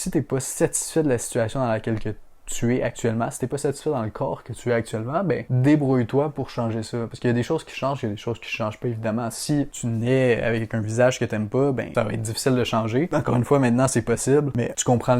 si t'es pas satisfait de la situation dans laquelle tu es actuellement, si t'es pas satisfait dans le corps que tu es actuellement, ben débrouille-toi pour changer ça. Parce qu'il y a des choses qui changent, il y a des choses qui changent pas évidemment. Si tu nais avec un visage que t'aimes pas, ben ça va être difficile de changer. Encore une fois, maintenant c'est possible, mais tu comprends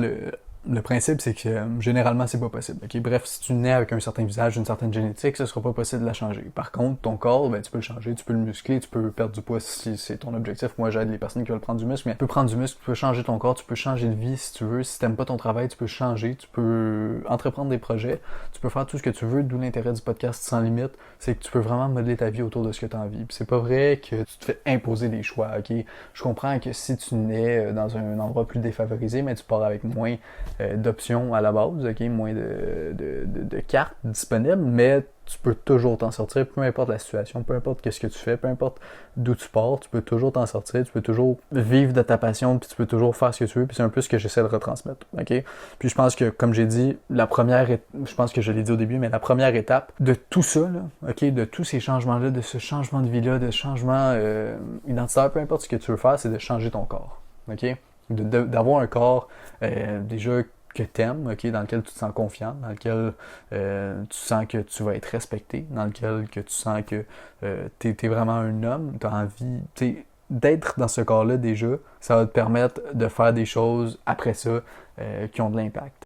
le principe, c'est que généralement, c'est pas possible. Okay? Bref, si tu nais avec un certain visage, une certaine génétique, ce sera pas possible de la changer. Par contre, ton corps, ben, tu peux le changer, tu peux le muscler, tu peux perdre du poids si c'est ton objectif. Moi, j'aide les personnes qui veulent prendre du muscle, mais tu peux prendre du muscle, tu peux changer ton corps, tu peux changer de vie si tu veux. Si t'aimes pas ton travail, tu peux changer, tu peux entreprendre des projets, tu peux faire tout ce que tu veux, d'où l'intérêt du podcast Sans Limite, c'est que tu peux vraiment modeler ta vie autour de ce que tu as envie. Puis c'est pas vrai que tu te fais imposer des choix, ok? Je comprends que si tu nais dans un endroit plus défavorisé, mais tu pars avec moins d'options à la base, ok, moins de cartes disponibles, mais tu peux toujours t'en sortir, peu importe la situation, peu importe qu'est-ce que tu fais, peu importe d'où tu pars, tu peux toujours t'en sortir, tu peux toujours vivre de ta passion, puis tu peux toujours faire ce que tu veux, puis c'est un peu ce que j'essaie de retransmettre, ok? Puis je pense que, comme j'ai dit, je pense que je l'ai dit au début, mais la première étape de tout ça, là, ok, de tous ces changements-là, de ce changement de vie-là, de ce changement identitaire, peu importe ce que tu veux faire, c'est de changer ton corps, ok? D'avoir un corps déjà que t'aimes, ok, dans lequel tu te sens confiant, dans lequel tu sens que tu vas être respecté, dans lequel que tu sens que t'es vraiment un homme, t'as envie, d'être dans ce corps-là déjà, ça va te permettre de faire des choses après ça qui ont de l'impact.